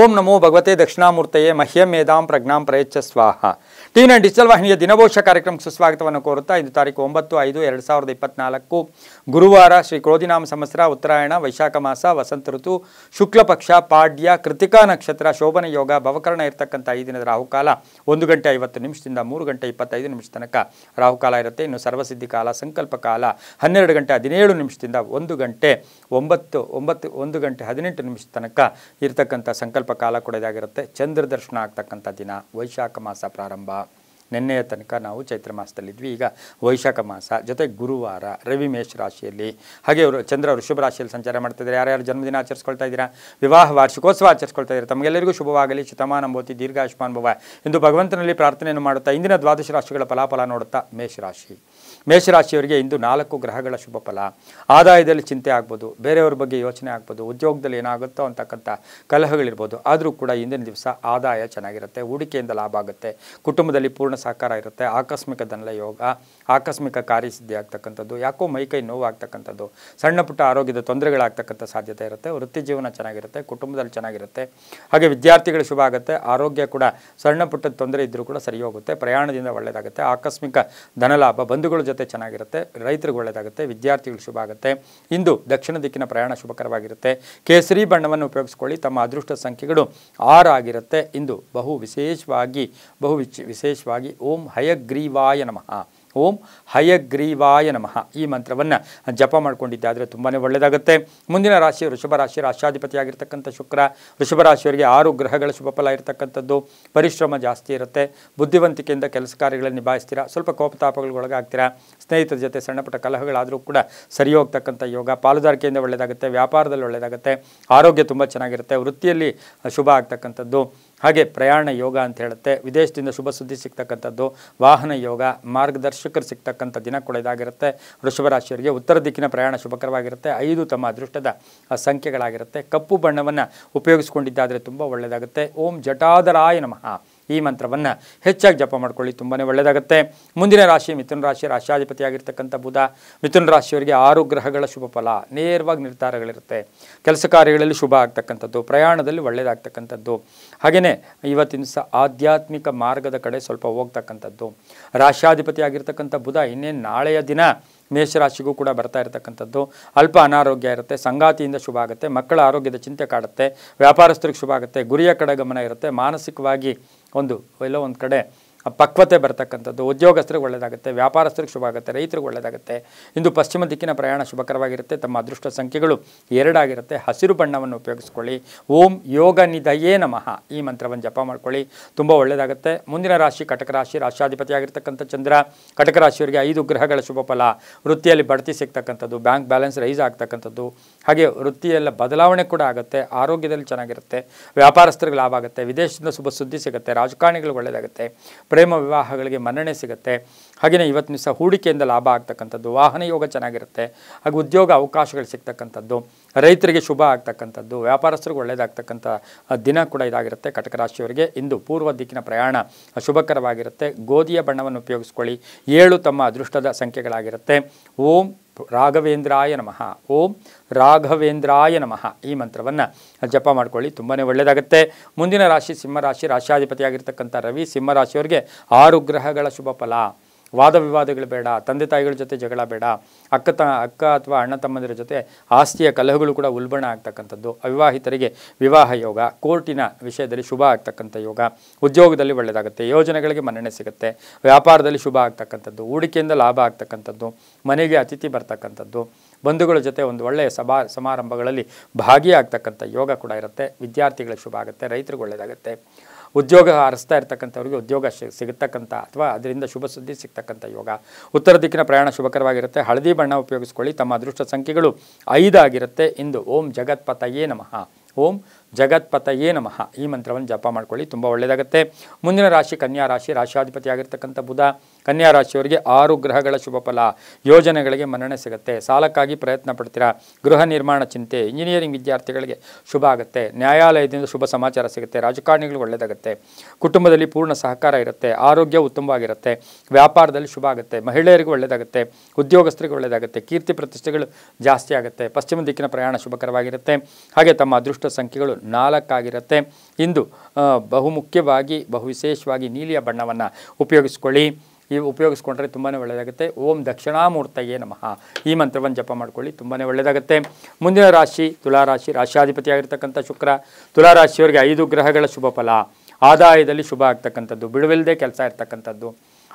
ಓಂ ನಮೋ ಭಗವತೆ ದಕ್ಷಿಣಾಮೂರ್ತಯೇ ಮಹ್ಯಂ ಮೇಧಾಂ ಪ್ರಜ್ಞಾಂ ಪ್ರಯಚ್ಛ ಸ್ವಾಹ. ಟಿ9 ಡಿಜಿಟಲ್ ವಾಹಿನಿಯ ದಿನಭೋಷ ಕಾರ್ಯಕ್ರಮಕ್ಕೆ ಸುಸ್ವಾಗತವನ್ನು ಕೋರುತ್ತಾ ಇಂದು ತಾರೀಕು 9/5/2024 ಗುರುವಾರ ಶ್ರೀ ಕ್ರೋಧಿನಾಮ ಸಂವತ್ಸರ ಉತ್ತರಾಯಣ ವೈಶಾಖ ಮಾಸ ವಸಂತ ಋತು ಶುಕ್ಲ ಪಕ್ಷ ಪಾಡ್ಯ ಕೃತಿಕಾ ನಕ್ಷತ್ರ ಶೋಭನ ಯೋಗ ಭವಕರಣ ಇರತಕ್ಕಂಥ ಈ ದಿನದ ರಾಹುಕಾಲ 1:50 3 ಗಂಟೆ 25 ತನಕ ರಾಹುಕಾಲ ಇರುತ್ತೆ. ಇನ್ನು ಸರ್ವಸಿದ್ಧಿ ಕಾಲ ಸಂಕಲ್ಪ ಕಾಲ 12:17 1 ಗಂಟೆ 1:18 ತನಕ ಇರತಕ್ಕಂಥ ಸಂಕಲ್ಪ ಕಾಲ ಕೂಡ ಇದಾಗಿರುತ್ತೆ. ಚಂದ್ರ ದರ್ಶನ ಆಗ್ತಕ್ಕಂಥ ದಿನ ವೈಶಾಖ ಮಾಸ ಪ್ರಾರಂಭ. ನಿನ್ನೆಯ ತನಕ ನಾವು ಚೈತ್ರ ಮಾಸದಲ್ಲಿದ್ವಿ, ಈಗ ವೈಶಾಖ ಮಾಸ. ಜೊತೆ ಗುರುವಾರ ರವಿ ಮೇಷ ರಾಶಿಯಲ್ಲಿ, ಹಾಗೆ ಚಂದ್ರ ವೃಷಭ ರಾಶಿಯಲ್ಲಿ ಸಂಚಾರ ಮಾಡ್ತಿದ್ದಾರೆ. ಯಾರ್ಯಾರು ಜನ್ಮದಿನ ಆಚರಿಸ್ಕೊಳ್ತಾ ಇದ್ದೀರಾ, ವಿವಾಹ ವಾರ್ಷಿಕೋತ್ಸವ ಆಚರಿಸ್ಕೊಳ್ತಾ ಇದ್ದೀರಾ, ತಮಗೆಲ್ಲರಿಗೂ ಶುಭವಾಗಲಿ, ಶತಮಾನ ಭವತಿ, ದೀರ್ಘಾಯುಷ್ಮಾನ್ ಭವ ಎಂದು ಭಗವಂತನಲ್ಲಿ ಪ್ರಾರ್ಥನೆಯನ್ನು ಮಾಡುತ್ತಾ ಇಂದಿನ ದ್ವಾದಶ ರಾಶಿಗಳ ಫಲಾಫಲ ನೋಡುತ್ತಾ ಮೇಷರಾಶಿಯವರಿಗೆ ಇಂದು 4 ಗ್ರಹಗಳ ಶುಭ ಫಲ. ಆದಾಯದಲ್ಲಿ ಚಿಂತೆ ಆಗ್ಬೋದು, ಬೇರೆಯವ್ರ ಬಗ್ಗೆ ಯೋಚನೆ ಆಗ್ಬೋದು, ಉದ್ಯೋಗದಲ್ಲಿ ಏನಾಗುತ್ತೋ ಅಂತಕ್ಕಂಥ ಕಲಹಗಳಿರ್ಬೋದು. ಆದರೂ ಕೂಡ ಇಂದಿನ ದಿವಸ ಆದಾಯ ಚೆನ್ನಾಗಿರುತ್ತೆ, ಹೂಡಿಕೆಯಿಂದ ಲಾಭ ಆಗುತ್ತೆ, ಕುಟುಂಬದಲ್ಲಿ ಪೂರ್ಣ ಸಹಕಾರ ಇರುತ್ತೆ, ಆಕಸ್ಮಿಕ ಧನ ಯೋಗ, ಆಕಸ್ಮಿಕ ಕಾರ್ಯಸಿದ್ಧಿ ಆಗ್ತಕ್ಕಂಥದ್ದು, ಯಾಕೋ ಮೈಕೈ ನೋವು ಆಗ್ತಕ್ಕಂಥದ್ದು, ಸಣ್ಣ ಪುಟ್ಟ ಆರೋಗ್ಯದ ತೊಂದರೆಗಳಾಗ್ತಕ್ಕಂಥ ಸಾಧ್ಯತೆ ಇರುತ್ತೆ. ವೃತ್ತಿ ಜೀವನ ಚೆನ್ನಾಗಿರುತ್ತೆ, ಕುಟುಂಬದಲ್ಲಿ ಚೆನ್ನಾಗಿರುತ್ತೆ. ಹಾಗೆ ವಿದ್ಯಾರ್ಥಿಗಳು ಶುಭ ಆಗುತ್ತೆ, ಆರೋಗ್ಯ ಕೂಡ ಸಣ್ಣ ಪುಟ್ಟ ತೊಂದರೆ ಇದ್ದರೂ ಕೂಡ ಸರಿ ಹೋಗುತ್ತೆ, ಪ್ರಯಾಣದಿಂದ ಒಳ್ಳೆಯದಾಗುತ್ತೆ, ಆಕಸ್ಮಿಕ ಧನಲಾಭ, ಬಂಧುಗಳ ಜೊತೆ ಚೆನ್ನಾಗಿರುತ್ತೆ, ರೈತರಿಗೆ ಒಳ್ಳೆಯದಾಗುತ್ತೆ, ವಿದ್ಯಾರ್ಥಿಗಳು ಶುಭ ಆಗುತ್ತೆ. ಇಂದು ದಕ್ಷಿಣ ದಿಕ್ಕಿನ ಪ್ರಯಾಣ ಶುಭಕರವಾಗಿರುತ್ತೆ. ಕೇಸರಿ ಬಣ್ಣವನ್ನು ಉಪಯೋಗಿಸ್ಕೊಳ್ಳಿ. ತಮ್ಮ ಅದೃಷ್ಟ ಸಂಖ್ಯೆಗಳು 6 ಆಗಿರುತ್ತೆ. ಇಂದು ಬಹು ವಿಶೇಷವಾಗಿ ಓಂ ಹಯಗ್ರೀವಾಯ ನಮಃ, ಓಂ ಹಯಗ್ರೀವಾಯ ನಮಃ ಈ ಮಂತ್ರವನ್ನು ಜಪ ಮಾಡಿಕೊಂಡಿದ್ದಾದರೆ ತುಂಬಾ ಒಳ್ಳೆಯದಾಗುತ್ತೆ. ಮುಂದಿನ ರಾಶಿ ವೃಷಭ ರಾಶಿ. ರಾಷ್ಟ್ರಾಧಿಪತಿಯಾಗಿರ್ತಕ್ಕಂಥ ಶುಕ್ರ ವೃಷಭ ರಾಶಿಯವರಿಗೆ 6 ಗ್ರಹಗಳ ಶುಭ ಫಲ ಇರತಕ್ಕಂಥದ್ದು. ಪರಿಶ್ರಮ ಜಾಸ್ತಿ ಇರುತ್ತೆ, ಬುದ್ಧಿವಂತಿಕೆಯಿಂದ ಕೆಲಸ ಕಾರ್ಯಗಳನ್ನು ನಿಭಾಯಿಸ್ತೀರಾ, ಸ್ವಲ್ಪ ಕೋಪತಾಪಗಳಿಗೊಳಗಾಗ್ತೀರಾ, ಸ್ನೇಹಿತರ ಜೊತೆ ಸಣ್ಣ ಪುಟ್ಟ ಕಲಹಗಳಾದರೂ ಕೂಡ ಸರಿ ಹೋಗ್ತಕ್ಕಂಥ ಯೋಗ, ಪಾಲುದಾರಿಕೆಯಿಂದ ಒಳ್ಳೆಯದಾಗುತ್ತೆ, ವ್ಯಾಪಾರದಲ್ಲಿ ಒಳ್ಳೆಯದಾಗುತ್ತೆ, ಆರೋಗ್ಯ ತುಂಬ ಚೆನ್ನಾಗಿರುತ್ತೆ, ವೃತ್ತಿಯಲ್ಲಿ ಶುಭ ಆಗ್ತಕ್ಕಂಥದ್ದು, ಹಾಗೆ ಪ್ರಯಾಣ ಯೋಗ ಅಂತ ಹೇಳುತ್ತೆ, ವಿದೇಶದಿಂದ ಶುಭ ಸುದ್ದಿ ಸಿಗ್ತಕ್ಕಂಥದ್ದು, ವಾಹನ ಯೋಗ, ಮಾರ್ಗದರ್ಶಕರು ಸಿಗ್ತಕ್ಕಂಥ ದಿನ ಕೂಡ ಇದಾಗಿರುತ್ತೆ. ವೃಷಭ ರಾಶಿಯವರಿಗೆ ಉತ್ತರ ದಿಕ್ಕಿನ ಪ್ರಯಾಣ ಶುಭಕರವಾಗಿರುತ್ತೆ. 5 ತಮ್ಮ ಅದೃಷ್ಟದ ಸಂಖ್ಯೆಗಳಾಗಿರುತ್ತೆ. ಕಪ್ಪು ಬಣ್ಣವನ್ನು ಉಪಯೋಗಿಸ್ಕೊಂಡಿದ್ದಾದರೆ ತುಂಬ ಒಳ್ಳೆಯದಾಗುತ್ತೆ. ಓಂ ಜಟಾಧರಾಯ ನಮಃ ಈ ಮಂತ್ರವನ್ನು ಹೆಚ್ಚಾಗಿ ಜಪ ಮಾಡ್ಕೊಳ್ಳಿ, ತುಂಬಾ ಒಳ್ಳೆಯದಾಗುತ್ತೆ. ಮುಂದಿನ ರಾಶಿ ಮಿಥುನ ರಾಶಿ. ರಾಷ್ಟ್ರಾಧಿಪತಿಯಾಗಿರ್ತಕ್ಕಂಥ ಬುಧ. ಮಿಥುನ ರಾಶಿಯವರಿಗೆ 6 ಗ್ರಹಗಳ ಶುಭ ಫಲ. ನೇರವಾಗಿ ನಿರ್ಧಾರಗಳಿರುತ್ತೆ, ಕೆಲಸ ಕಾರ್ಯಗಳಲ್ಲಿ ಶುಭ ಆಗ್ತಕ್ಕಂಥದ್ದು, ಪ್ರಯಾಣದಲ್ಲಿ ಒಳ್ಳೆಯದಾಗ್ತಕ್ಕಂಥದ್ದು, ಹಾಗೆಯೇ ಇವತ್ತಿನ ಸಹ ಆಧ್ಯಾತ್ಮಿಕ ಮಾರ್ಗದ ಕಡೆ ಸ್ವಲ್ಪ ಹೋಗ್ತಕ್ಕಂಥದ್ದು. ರಾಷ್ಟ್ರಾಧಿಪತಿಯಾಗಿರ್ತಕ್ಕಂಥ ಬುಧ ಇನ್ನೇನು ನಾಳೆಯ ದಿನ ಮೇಷರಾಶಿಗೂ ಕೂಡ ಬರ್ತಾ ಇರತಕ್ಕಂಥದ್ದು. ಅಲ್ಪ ಅನಾರೋಗ್ಯ ಇರುತ್ತೆ, ಸಂಗಾತಿಯಿಂದ ಶುಭ ಆಗುತ್ತೆ, ಮಕ್ಕಳ ಆರೋಗ್ಯದ ಚಿಂತೆ ಕಾಡುತ್ತೆ, ವ್ಯಾಪಾರಸ್ಥರಿಗೆ ಶುಭ ಆಗುತ್ತೆ, ಗುರಿಯ ಕಡೆ ಗಮನ ಇರುತ್ತೆ, ಮಾನಸಿಕವಾಗಿ ಎಲ್ಲೋ ಒಂದು ಕಡೆ ಪಕ್ವತೆ ಬರ್ತಕ್ಕಂಥದ್ದು, ಉದ್ಯೋಗಸ್ಥರಿಗೆ ಒಳ್ಳೆಯದಾಗುತ್ತೆ, ವ್ಯಾಪಾರಸ್ಥರಿಗೆ ಶುಭ ಆಗುತ್ತೆ, ರೈತರಿಗೆ ಒಳ್ಳೆಯದಾಗುತ್ತೆ. ಇಂದು ಪಶ್ಚಿಮ ದಿಕ್ಕಿನ ಪ್ರಯಾಣ ಶುಭಕರವಾಗಿರುತ್ತೆ. ತಮ್ಮ ಅದೃಷ್ಟ ಸಂಖ್ಯೆಗಳು 2 ಆಗಿರುತ್ತೆ. ಹಸಿರು ಬಣ್ಣವನ್ನು ಉಪಯೋಗಿಸ್ಕೊಳ್ಳಿ. ಓಂ ಯೋಗ ನಿಧಯೇ ನಮಃ ಈ ಮಂತ್ರವನ್ನು ಜಪ ಮಾಡ್ಕೊಳ್ಳಿ, ತುಂಬ ಒಳ್ಳೆಯದಾಗುತ್ತೆ. ಮುಂದಿನ ರಾಶಿ ಕಟಕ ರಾಶಿ. ರಾಷ್ಟ್ರಾಧಿಪತಿಯಾಗಿರ್ತಕ್ಕಂಥ ಚಂದ್ರ. ಕಟಕ ರಾಶಿಯವರಿಗೆ 5 ಗ್ರಹಗಳ ಶುಭ ಫಲ. ವೃತ್ತಿಯಲ್ಲಿ ಬಡ್ತಿ ಸಿಗ್ತಕ್ಕಂಥದ್ದು, ಬ್ಯಾಂಕ್ ಬ್ಯಾಲೆನ್ಸ್ ರೈಸ್ ಆಗ್ತಕ್ಕಂಥದ್ದು, ಹಾಗೆ ವೃತ್ತಿಯೆಲ್ಲ ಬದಲಾವಣೆ ಕೂಡ ಆಗುತ್ತೆ, ಆರೋಗ್ಯದಲ್ಲಿ ಚೆನ್ನಾಗಿರುತ್ತೆ, ವ್ಯಾಪಾರಸ್ಥರಿಗೆ ಲಾಭ ಆಗುತ್ತೆ, ವಿದೇಶದಿಂದ ಶುಭ ಸುದ್ದಿ ಸಿಗುತ್ತೆ, ರಾಜಕಾರಣಿಗಳಿಗೆ ಒಳ್ಳೆಯದಾಗುತ್ತೆ, ಪ್ರೇಮ ವಿವಾಹಗಳಿಗೆ ಮನ್ನಣೆ ಸಿಗುತ್ತೆ. ಹಾಗೆಯೇ ಇವತ್ತಿನ ಸಹ ಹೂಡಿಕೆಯಿಂದ ಲಾಭ ಆಗ್ತಕ್ಕಂಥದ್ದು, ವಾಹನ ಯೋಗ ಚೆನ್ನಾಗಿರುತ್ತೆ, ಹಾಗೆ ಉದ್ಯೋಗ ಅವಕಾಶಗಳು ಸಿಗ್ತಕ್ಕಂಥದ್ದು, ರೈತರಿಗೆ ಶುಭ ಆಗ್ತಕ್ಕಂಥದ್ದು, ವ್ಯಾಪಾರಸ್ಥರಿಗೆ ಒಳ್ಳೆಯದಾಗ್ತಕ್ಕಂಥ ದಿನ ಕೂಡ ಇದಾಗಿರುತ್ತೆ. ಕಟಕ ರಾಶಿಯವರಿಗೆ ಇಂದು ಪೂರ್ವ ದಿಕ್ಕಿನ ಪ್ರಯಾಣ ಶುಭಕರವಾಗಿರುತ್ತೆ. ಗೋಧಿಯ ಬಣ್ಣವನ್ನು ಉಪಯೋಗಿಸ್ಕೊಳ್ಳಿ. 7 ತಮ್ಮ ಅದೃಷ್ಟದ ಸಂಖ್ಯೆಗಳಾಗಿರುತ್ತೆ. ಓಂ ರಾಘವೇಂದ್ರಾಯ ನಮಃ, ಓಂ ರಾಘವೇಂದ್ರಾಯ ನಮಃ ಈ ಮಂತ್ರವನ್ನು ಜಪ ಮಾಡ್ಕೊಳ್ಳಿ, ತುಂಬಾ ಒಳ್ಳೆಯದಾಗುತ್ತೆ. ಮುಂದಿನ ರಾಶಿ ಸಿಂಹರಾಶಿ. ರಾಷ್ಟ್ರಾಧಿಪತಿಯಾಗಿರ್ತಕ್ಕಂಥ ರವಿ. ಸಿಂಹರಾಶಿಯವರಿಗೆ 6 ಗ್ರಹಗಳ ಶುಭ ಫಲ. ವಾದ ವಿವಾದಗಳು ಬೇಡ, ತಂದೆ ತಾಯಿಗಳ ಜೊತೆ ಜಗಳ ಬೇಡ, ಅಕ್ಕ ಅಥವಾ ಅಣ್ಣ ತಮ್ಮಂದಿರ ಜೊತೆ ಆಸ್ತಿಯ ಕಲಹಗಳು ಕೂಡ ಉಲ್ಬಣ ಆಗ್ತಕ್ಕಂಥದ್ದು, ಅವಿವಾಹಿತರಿಗೆ ವಿವಾಹ ಯೋಗ, ಕೋರ್ಟಿನ ವಿಷಯದಲ್ಲಿ ಶುಭ ಆಗ್ತಕ್ಕಂಥ ಯೋಗ, ಉದ್ಯೋಗದಲ್ಲಿ ಒಳ್ಳೆಯದಾಗುತ್ತೆ, ಯೋಜನೆಗಳಿಗೆ ಮನ್ನಣೆ ಸಿಗುತ್ತೆ, ವ್ಯಾಪಾರದಲ್ಲಿ ಶುಭ ಆಗ್ತಕ್ಕಂಥದ್ದು, ಹೂಡಿಕೆಯಿಂದ ಲಾಭ ಆಗ್ತಕ್ಕಂಥದ್ದು, ಮನೆಗೆ ಅತಿಥಿ ಬರ್ತಕ್ಕಂಥದ್ದು, ಬಂಧುಗಳ ಜೊತೆ ಒಂದು ಒಳ್ಳೆಯ ಸಮಾರಂಭಗಳಲ್ಲಿ ಭಾಗಿಯಾಗ್ತಕ್ಕಂಥ ಯೋಗ ಕೂಡ ಇರುತ್ತೆ. ವಿದ್ಯಾರ್ಥಿಗಳಿಗೆ ಶುಭ ಆಗುತ್ತೆ, ರೈತರಿಗೆ ಒಳ್ಳೆಯದಾಗುತ್ತೆ, ಉದ್ಯೋಗ ಅರಸ್ತಾ ಇರ್ತಕ್ಕಂಥವ್ರಿಗೆ ಉದ್ಯೋಗ ಸಿಗತಕ್ಕಂಥ ಅಥವಾ ಅದರಿಂದ ಶುಭ ಸುದ್ದಿ ಸಿಗ್ತಕ್ಕಂಥ ಯೋಗ. ಉತ್ತರ ದಿಕ್ಕಿನ ಪ್ರಯಾಣ ಶುಭಕರವಾಗಿರುತ್ತೆ. ಹಳದಿ ಬಣ್ಣ ಉಪಯೋಗಿಸ್ಕೊಳ್ಳಿ. ತಮ್ಮ ಅದೃಷ್ಟ ಸಂಖ್ಯೆಗಳು 5 ಆಗಿರುತ್ತೆ. ಇಂದು ಓಂ ಜಗತ್ಪತಯೇ ನಮಃ, ಓಂ ಜಗತ್ಪತಯೇ ನಮಃ ಈ ಮಂತ್ರವನ್ನು ಜಪ ಮಾಡ್ಕೊಳ್ಳಿ, ತುಂಬ ಒಳ್ಳೆಯದಾಗುತ್ತೆ. ಮುಂದಿನ ರಾಶಿ ಕನ್ಯಾ ರಾಶಿ. ರಾಷ್ಟ್ರಾಧಿಪತಿಯಾಗಿರ್ತಕ್ಕಂಥ ಬುಧ. ಕನ್ಯಾ ರಾಶಿಯವರಿಗೆ 6 ಗ್ರಹಗಳ ಶುಭ ಫಲ. ಯೋಜನೆಗಳಿಗೆ ಮನ್ನಣೆ ಸಿಗುತ್ತೆ, ಸಾಲಕ್ಕಾಗಿ ಪ್ರಯತ್ನ ಪಡ್ತೀರಾ, ಗೃಹ ನಿರ್ಮಾಣ ಚಿಂತೆ, ಇಂಜಿನಿಯರಿಂಗ್ ವಿದ್ಯಾರ್ಥಿಗಳಿಗೆ ಶುಭ ಆಗುತ್ತೆ, ನ್ಯಾಯಾಲಯದಿಂದ ಶುಭ ಸಮಾಚಾರ ಸಿಗುತ್ತೆ, ರಾಜಕಾರಣಿಗಳಿಗೆ ಒಳ್ಳೆಯದಾಗುತ್ತೆ, ಕುಟುಂಬದಲ್ಲಿ ಪೂರ್ಣ ಸಹಕಾರ ಇರುತ್ತೆ, ಆರೋಗ್ಯ ಉತ್ತಮವಾಗಿರುತ್ತೆ, ವ್ಯಾಪಾರದಲ್ಲಿ ಶುಭ ಆಗುತ್ತೆ, ಮಹಿಳೆಯರಿಗೆ ಒಳ್ಳೆಯದಾಗುತ್ತೆ, ಉದ್ಯೋಗಸ್ಥರಿಗೆ ಒಳ್ಳೆಯದಾಗುತ್ತೆ, ಕೀರ್ತಿ ಪ್ರತಿಷ್ಠೆಗಳು ಜಾಸ್ತಿ ಆಗುತ್ತೆ. ಪಶ್ಚಿಮ ದಿಕ್ಕಿನ ಪ್ರಯಾಣ ಶುಭಕರವಾಗಿರುತ್ತೆ. ಹಾಗೆ ತಮ್ಮ ಅದೃಷ್ಟ ಸಂಖ್ಯೆಗಳು 4 ಆಗಿರುತ್ತೆ. ಇಂದು ಬಹುಮುಖ್ಯವಾಗಿ ಬಹುವಿಶೇಷವಾಗಿ ನೀಲಿಯ ಬಣ್ಣವನ್ನು ಉಪಯೋಗಿಸ್ಕೊಳ್ಳಿ. ಉಪಯೋಗಿಸ್ಕೊಂಡ್ರೆ ತುಂಬಾ ಒಳ್ಳೆಯದಾಗುತ್ತೆ. ಓಂ ದಕ್ಷಿಣಾಮೂರ್ತಯೇ ನಮಃ ಈ ಮಂತ್ರವನ್ನು ಜಪ ಮಾಡ್ಕೊಳ್ಳಿ, ತುಂಬಾ ಒಳ್ಳೆಯದಾಗುತ್ತೆ. ಮುಂದಿನ ರಾಶಿ ತುಲಾರಾಶಿ, ರಾಶಿಯಾಧಿಪತಿಯಾಗಿರ್ತಕ್ಕಂಥ ಶುಕ್ರ. ತುಲಾರಾಶಿಯವರಿಗೆ 5 ಗ್ರಹಗಳ ಶುಭ ಫಲ. ಆದಾಯದಲ್ಲಿ ಶುಭ ಆಗ್ತಕ್ಕಂಥದ್ದು, ಬಿಡುವಿಲ್ಲದೆ ಕೆಲಸ ಇರ್ತಕ್ಕಂಥದ್ದು,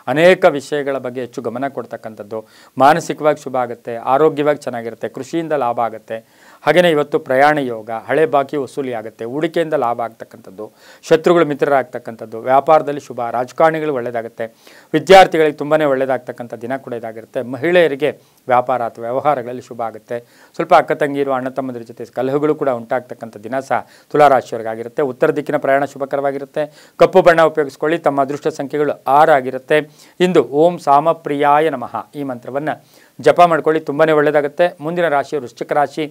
ಅನೇಕ ವಿಷಯಗಳ ಬಗ್ಗೆ ಹೆಚ್ಚು ಗಮನ ಕೊಡ್ತಕ್ಕಂಥದ್ದು, ಮಾನಸಿಕವಾಗಿ ಶುಭ ಆಗುತ್ತೆ, ಆರೋಗ್ಯವಾಗಿ ಚೆನ್ನಾಗಿರುತ್ತೆ, ಕೃಷಿಯಿಂದ ಲಾಭ ಆಗುತ್ತೆ. ಹಾಗೆಯೇ ಇವತ್ತು ಪ್ರಯಾಣ ಯೋಗ, ಹಳೆ ಬಾಕಿ ವಸೂಲಿ ಆಗುತ್ತೆ, ಹೂಡಿಕೆಯಿಂದ ಲಾಭ ಆಗ್ತಕ್ಕಂಥದ್ದು, ಶತ್ರುಗಳು ಮಿತ್ರರಾಗ್ತಕ್ಕಂಥದ್ದು, ವ್ಯಾಪಾರದಲ್ಲಿ ಶುಭ, ರಾಜಕಾರಣಿಗಳು ಒಳ್ಳೆಯದಾಗುತ್ತೆ, ವಿದ್ಯಾರ್ಥಿಗಳಿಗೆ ತುಂಬಾ ಒಳ್ಳೆಯದಾಗ್ತಕ್ಕಂಥ ದಿನ ಕೂಡ ಇದಾಗಿರುತ್ತೆ. ಮಹಿಳೆಯರಿಗೆ ವ್ಯಾಪಾರ ಅಥವಾ ವ್ಯವಹಾರಗಳಲ್ಲಿ ಶುಭ ಆಗುತ್ತೆ. ಸ್ವಲ್ಪ ಅಕ್ಕ ತಂಗಿರು ಅಣ್ಣ ತಮ್ಮಂದಿರ ಜೊತೆ ಕಲಹಗಳು ಕೂಡ ಉಂಟಾಗ್ತಕ್ಕಂಥ ದಿನ ಸಹ ತುಲಾರಾಶಿಯವರಿಗಾಗಿರುತ್ತೆ. ಉತ್ತರ ದಿಕ್ಕಿನ ಪ್ರಯಾಣ ಶುಭಕರವಾಗಿರುತ್ತೆ. ಕಪ್ಪು ಬಣ್ಣ ಉಪಯೋಗಿಸ್ಕೊಳ್ಳಿ. ತಮ್ಮ ಅದೃಷ್ಟ ಸಂಖ್ಯೆಗಳು 6 ಆಗಿರುತ್ತೆ. ಇಂದು ಓಂ ಸಾಮಪ್ರಿಯಾಯ ನಮಃ ಈ ಮಂತ್ರವನ್ನು ಜಪ ಮಾಡ್ಕೊಳ್ಳಿ, ತುಂಬಾ ಒಳ್ಳೆಯದಾಗುತ್ತೆ. ಮುಂದಿನ ರಾಶಿಯು ವೃಶ್ಚಿಕ ರಾಶಿ.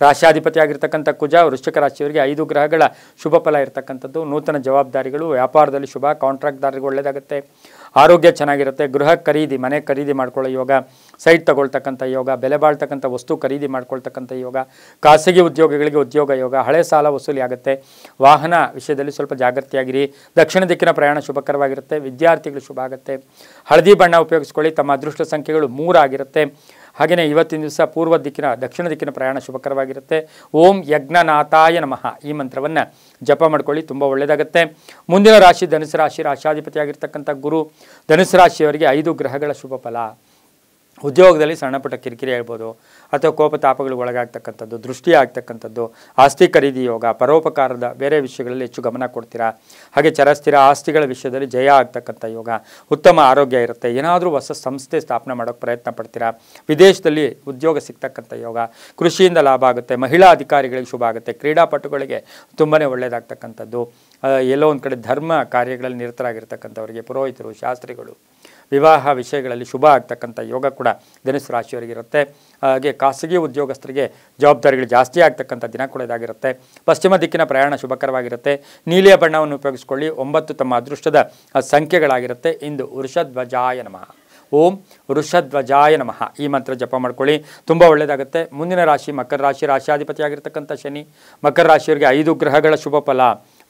ರಾಶಿಯಾಧಿಪತಿಯಾಗಿರ್ತಕ್ಕಂಥ ಕುಜ. ವೃಶ್ಚಿಕ ರಾಶಿಯವರಿಗೆ 5 ಗ್ರಹಗಳ ಶುಭ ಫಲ ಇರತಕ್ಕಂಥದ್ದು, ನೂತನ ಜವಾಬ್ದಾರಿಗಳು, ವ್ಯಾಪಾರದಲ್ಲಿ ಶುಭ, ಕಾಂಟ್ರಾಕ್ಟ್ದಾರರಿಗೆ ಒಳ್ಳೆಯದಾಗುತ್ತೆ, ಆರೋಗ್ಯ ಚೆನ್ನಾಗಿರುತ್ತೆ, ಗೃಹ ಖರೀದಿ, ಮನೆ ಖರೀದಿ ಮಾಡ್ಕೊಳ್ಳೋ ಯೋಗ, ಸೈಟ್ ತಗೊಳ್ತಕ್ಕಂಥ ಯೋಗ, ಬೆಲೆ ಬಾಳ್ತಕ್ಕಂಥ ವಸ್ತು ಖರೀದಿ ಮಾಡ್ಕೊಳ್ತಕ್ಕಂಥ ಯೋಗ, ಖಾಸಗಿ ಉದ್ಯೋಗಿಗಳಿಗೆ ಉದ್ಯೋಗ ಯೋಗ, ಹಳೆ ಸಾಲ ವಸೂಲಿ ಆಗುತ್ತೆ, ವಾಹನ ವಿಷಯದಲ್ಲಿ ಸ್ವಲ್ಪ ಜಾಗೃತಿಯಾಗಿರಿ. ದಕ್ಷಿಣ ದಿಕ್ಕಿನ ಪ್ರಯಾಣ ಶುಭಕರವಾಗಿರುತ್ತೆ, ವಿದ್ಯಾರ್ಥಿಗಳು ಶುಭ ಆಗುತ್ತೆ. ಹಳದಿ ಬಣ್ಣ ಉಪಯೋಗಿಸ್ಕೊಳ್ಳಿ. ತಮ್ಮ ಅದೃಷ್ಟ ಸಂಖ್ಯೆಗಳು 3 ಆಗಿರುತ್ತೆ. ಹಾಗೆಯೇ ಇವತ್ತಿನ ದಿವಸ ಪೂರ್ವ ದಿಕ್ಕಿನ ದಕ್ಷಿಣ ದಿಕ್ಕಿನ ಪ್ರಯಾಣ ಶುಭಕರವಾಗಿರುತ್ತೆ. ಓಂ ಯಜ್ಞನಾಥಾಯ ನಮಃ ಈ ಮಂತ್ರವನ್ನು ಜಪ ಮಾಡ್ಕೊಳ್ಳಿ, ತುಂಬ ಒಳ್ಳೆಯದಾಗುತ್ತೆ. ಮುಂದಿನ ರಾಶಿ ಧನುಸು ರಾಶಿ. ರಾಶಿಯಾಧಿಪತಿಯಾಗಿರ್ತಕ್ಕಂಥ ಗುರು. ಧನುಸು ರಾಶಿಯವರಿಗೆ 5 ಗ್ರಹಗಳ ಶುಭ ಫಲ. ಉದ್ಯೋಗದಲ್ಲಿ ಸಣ್ಣ ಪುಟ್ಟ ಕಿರಿಕಿರಿ ಹೇಳ್ಬೋದು, ಅಥವಾ ಕೋಪತಾಪಗಳು ಒಳಗಾಗ್ತಕ್ಕಂಥದ್ದು, ದೃಷ್ಟಿ ಆಗ್ತಕ್ಕಂಥದ್ದು, ಆಸ್ತಿ ಖರೀದಿ ಯೋಗ, ಪರೋಪಕಾರದ ಬೇರೆ ವಿಷಯಗಳಲ್ಲಿ ಹೆಚ್ಚು ಗಮನ ಕೊಡ್ತೀರಾ. ಹಾಗೆ ಚರಸ್ಥಿರ ಆಸ್ತಿಗಳ ವಿಷಯದಲ್ಲಿ ಜಯ ಆಗ್ತಕ್ಕಂಥ ಯೋಗ, ಉತ್ತಮ ಆರೋಗ್ಯ ಇರುತ್ತೆ. ಏನಾದರೂ ಹೊಸ ಸಂಸ್ಥೆ ಸ್ಥಾಪನೆ ಮಾಡೋಕ್ಕೆ ಪ್ರಯತ್ನ ಪಡ್ತೀರಾ. ವಿದೇಶದಲ್ಲಿ ಉದ್ಯೋಗ ಸಿಗ್ತಕ್ಕಂಥ ಯೋಗ, ಕೃಷಿಯಿಂದ ಲಾಭ ಆಗುತ್ತೆ, ಮಹಿಳಾ ಅಧಿಕಾರಿಗಳಿಗೆ ಶುಭ ಆಗುತ್ತೆ, ಕ್ರೀಡಾಪಟುಗಳಿಗೆ ತುಂಬಾ ಒಳ್ಳೆಯದಾಗ್ತಕ್ಕಂಥದ್ದು, ಎಲ್ಲೋ ಒಂದು ಕಡೆ ಧರ್ಮ ಕಾರ್ಯಗಳಲ್ಲಿ ನಿರತರಾಗಿರ್ತಕ್ಕಂಥವರಿಗೆ, ಪುರೋಹಿತರು, ಶಾಸ್ತ್ರಿಗಳು, ವಿವಾಹ ವಿಷಯಗಳಲ್ಲಿ ಶುಭ ಆಗ್ತಕ್ಕಂಥ ಯೋಗ ಕೂಡ ಧನುಸು ರಾಶಿಯವರಿಗಿರುತ್ತೆ. ಹಾಗೆ ಖಾಸಗಿ ಉದ್ಯೋಗಸ್ಥರಿಗೆ ಜವಾಬ್ದಾರಿಗಳು ಜಾಸ್ತಿ ಆಗ್ತಕ್ಕಂಥ ದಿನ ಕೂಡ ಇದಾಗಿರುತ್ತೆ. ಪಶ್ಚಿಮ ದಿಕ್ಕಿನ ಪ್ರಯಾಣ ಶುಭಕರವಾಗಿರುತ್ತೆ. ನೀಲಿಯ ಬಣ್ಣವನ್ನು ಉಪಯೋಗಿಸ್ಕೊಳ್ಳಿ. 9 ತಮ್ಮ ಅದೃಷ್ಟದ ಸಂಖ್ಯೆಗಳಾಗಿರುತ್ತೆ. ಇಂದು ವೃಷಧ್ವಜಾಯ ನಮಃ. ಓಂ ವೃಷಧ್ವಜಾಯ ನಮಃ ಈ ಮಂತ್ರ ಜಪ ಮಾಡ್ಕೊಳ್ಳಿ, ತುಂಬ ಒಳ್ಳೆಯದಾಗುತ್ತೆ. ಮುಂದಿನ ರಾಶಿ ಮಕರ ರಾಶಿ. ರಾಶಿಯಾಧಿಪತಿಯಾಗಿರ್ತಕ್ಕಂಥ ಶನಿ. ಮಕರ ರಾಶಿಯವರಿಗೆ 5 ಗ್ರಹಗಳ ಶುಭ ಫಲ.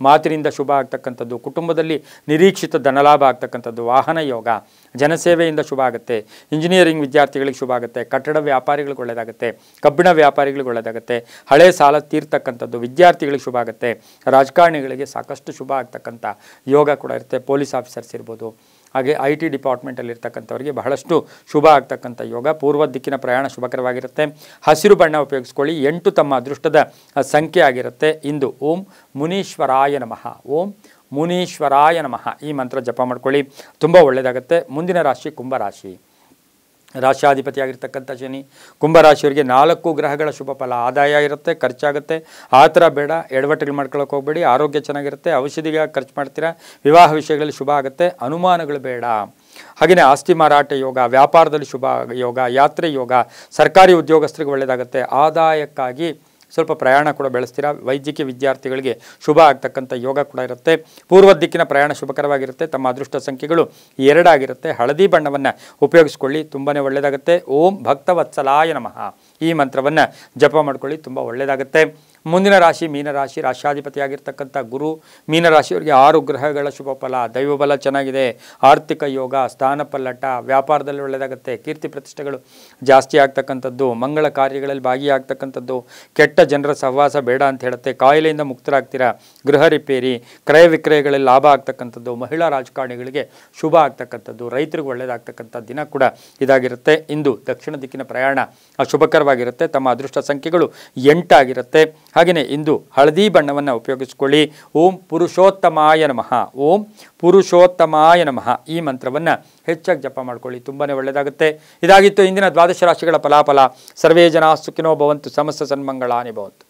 ಮಾತಿನಿಂದ ಶುಭ ಆಗ್ತಕ್ಕಂಥದ್ದು, ಕುಟುಂಬದಲ್ಲಿ ನಿರೀಕ್ಷಿತ ಧನಲಾಭ ಆಗ್ತಕ್ಕಂಥದ್ದು, ವಾಹನ ಯೋಗ, ಜನಸೇವೆಯಿಂದ ಶುಭ ಆಗುತ್ತೆ, ಇಂಜಿನಿಯರಿಂಗ್ ವಿದ್ಯಾರ್ಥಿಗಳಿಗೆ ಶುಭ ಆಗುತ್ತೆ, ಕಟ್ಟಡ ವ್ಯಾಪಾರಿಗಳಿಗೆ ಒಳ್ಳೆಯದಾಗುತ್ತೆ, ಕಬ್ಬಿಣ ವ್ಯಾಪಾರಿಗಳಿಗೆ ಒಳ್ಳೆಯದಾಗುತ್ತೆ, ಹಳೆ ಸಾಲ ತೀರ್ತಕ್ಕಂಥದ್ದು, ವಿದ್ಯಾರ್ಥಿಗಳಿಗೆ ಶುಭ ಆಗುತ್ತೆ, ರಾಜಕಾರಣಿಗಳಿಗೆ ಸಾಕಷ್ಟು ಶುಭ ಆಗ್ತಕ್ಕಂಥ ಯೋಗ ಕೂಡ ಇರುತ್ತೆ. ಪೊಲೀಸ್ ಆಫೀಸರ್ಸ್ ಇರ್ಬೋದು, ಹಾಗೆ IT ಡಿಪಾರ್ಟ್ಮೆಂಟಲ್ಲಿ ಇರ್ತಕ್ಕಂಥವರಿಗೆ ಬಹಳಷ್ಟು ಶುಭ ಆಗ್ತಕ್ಕಂಥ ಯೋಗ. ಪೂರ್ವ ದಿಕ್ಕಿನ ಪ್ರಯಾಣ ಶುಭಕರವಾಗಿರುತ್ತೆ. ಹಸಿರು ಬಣ್ಣ ಉಪಯೋಗಿಸ್ಕೊಳ್ಳಿ. 8 ತಮ್ಮ ಅದೃಷ್ಟದ ಸಂಖ್ಯೆ ಆಗಿರುತ್ತೆ. ಇಂದು ಓಂ ಮುನೀಶ್ವರಾಯ ನಮಃ. ಓಂ ಮುನೀಶ್ವರಾಯ ನಮಃ ಈ ಮಂತ್ರ ಜಪ ಮಾಡ್ಕೊಳ್ಳಿ, ತುಂಬ ಒಳ್ಳೆಯದಾಗುತ್ತೆ. ಮುಂದಿನ ರಾಶಿ ಕುಂಭರಾಶಿ. ರಾಶಿಯಾಧಿಪತಿಯಾಗಿರ್ತಕ್ಕಂಥ ಶನಿ. ಕುಂಭರಾಶಿಯವರಿಗೆ 4 ಗ್ರಹಗಳ ಶುಭ ಫಲ. ಆದಾಯ ಇರುತ್ತೆ, ಖರ್ಚಾಗುತ್ತೆ, ಆ ಥರ ಬೇಡ, ಎಡವಟ್ಟುಗಳು ಮಾಡ್ಕೊಳ್ಳೋಕೆ ಹೋಗಬೇಡಿ. ಆರೋಗ್ಯ ಚೆನ್ನಾಗಿರುತ್ತೆ, ಔಷಧಿಗೆ ಖರ್ಚು ಮಾಡ್ತೀರಾ, ವಿವಾಹ ವಿಷಯಗಳಲ್ಲಿ ಶುಭ ಆಗುತ್ತೆ, ಅನುಮಾನಗಳು ಬೇಡ. ಹಾಗೆಯೇ ಆಸ್ತಿ ಮಾರಾಟ ಯೋಗ, ವ್ಯಾಪಾರದಲ್ಲಿ ಶುಭ ಯೋಗ, ಯಾತ್ರೆ ಯೋಗ, ಸರ್ಕಾರಿ ಉದ್ಯೋಗಸ್ಥರಿಗೆ ಒಳ್ಳೆಯದಾಗುತ್ತೆ, ಆದಾಯಕ್ಕಾಗಿ ಸ್ವಲ್ಪ ಪ್ರಯಾಣ ಕೂಡ ಬೆಳೆಸ್ತೀರಾ. ವೈದ್ಯಕೀಯ ವಿದ್ಯಾರ್ಥಿಗಳಿಗೆ ಶುಭ ಆಗ್ತಕ್ಕಂಥ ಯೋಗ ಕೂಡ ಇರುತ್ತೆ. ಪೂರ್ವ ದಿಕ್ಕಿನ ಪ್ರಯಾಣ ಶುಭಕರವಾಗಿರುತ್ತೆ. ತಮ್ಮ ಅದೃಷ್ಟ ಸಂಖ್ಯೆಗಳು 2 ಆಗಿರುತ್ತೆ. ಹಳದಿ ಬಣ್ಣವನ್ನು ಉಪಯೋಗಿಸ್ಕೊಳ್ಳಿ, ತುಂಬಾ ಒಳ್ಳೆಯದಾಗುತ್ತೆ. ಓಂ ಭಕ್ತವತ್ಸಲಾಯ ನಮಃ ಈ ಮಂತ್ರವನ್ನು ಜಪ ಮಾಡ್ಕೊಳ್ಳಿ, ತುಂಬ ಒಳ್ಳೆಯದಾಗುತ್ತೆ. ಮುಂದಿನ ರಾಶಿ ಮೀನರಾಶಿ. ರಾಶಿಯಾಧಿಪತಿಯಾಗಿರ್ತಕ್ಕಂಥ ಗುರು. ಮೀನರಾಶಿಯವರಿಗೆ 6 ಗ್ರಹಗಳ ಶುಭ ಫಲ. ದೈವಬಲ ಚೆನ್ನಾಗಿದೆ, ಆರ್ಥಿಕ ಯೋಗ, ಸ್ಥಾನ ಪಲ್ಲಟ, ವ್ಯಾಪಾರದಲ್ಲಿ ಒಳ್ಳೆಯದಾಗುತ್ತೆ, ಕೀರ್ತಿ ಪ್ರತಿಷ್ಠೆಗಳು ಜಾಸ್ತಿ ಆಗ್ತಕ್ಕಂಥದ್ದು, ಮಂಗಳ ಕಾರ್ಯಗಳಲ್ಲಿ ಭಾಗಿಯಾಗ್ತಕ್ಕಂಥದ್ದು, ಕೆಟ್ಟ ಜನರ ಸಹವಾಸ ಬೇಡ ಅಂತ ಹೇಳುತ್ತೆ, ಕಾಯಿಲೆಯಿಂದ ಮುಕ್ತರಾಗ್ತೀರಾ, ಗೃಹ ರಿಪೇರಿ, ಕ್ರಯ ವಿಕ್ರಯಗಳಲ್ಲಿ ಲಾಭ ಆಗ್ತಕ್ಕಂಥದ್ದು, ಮಹಿಳಾ ರಾಜಕಾರಣಿಗಳಿಗೆ ಶುಭ ಆಗ್ತಕ್ಕಂಥದ್ದು, ರೈತರಿಗೆ ಒಳ್ಳೆಯದಾಗ್ತಕ್ಕಂಥ ದಿನ ಕೂಡ ಇದಾಗಿರುತ್ತೆ. ಇಂದು ದಕ್ಷಿಣ ದಿಕ್ಕಿನ ಪ್ರಯಾಣ ಶುಭಕರವಾಗಿರುತ್ತೆ. ತಮ್ಮ ಅದೃಷ್ಟ ಸಂಖ್ಯೆಗಳು 8 ಆಗಿರುತ್ತೆ. ಹಾಗೆಯೇ ಇಂದು ಹಳದಿ ಬಣ್ಣವನ್ನು ಉಪಯೋಗಿಸಿಕೊಳ್ಳಿ. ಓಂ ಪುರುಷೋತ್ತಮಾಯ ನಮಃ. ಓಂ ಪುರುಷೋತ್ತಮಾಯ ನಮಃ ಈ ಮಂತ್ರವನ್ನು ಹೆಚ್ಚಾಗಿ ಜಪ ಮಾಡ್ಕೊಳ್ಳಿ, ತುಂಬಾ ಒಳ್ಳೆಯದಾಗುತ್ತೆ. ಇದಾಗಿತ್ತು ಇಂದಿನ 12 ರಾಶಿಗಳ ಫಲಾಫಲ. ಸರ್ವೇ ಜನ ಸುಖಿನೋ ಭವಂತು, ಸಮಸ್ತ ಸನ್ಮಂಗಳಾನಿ ಭವಂತು.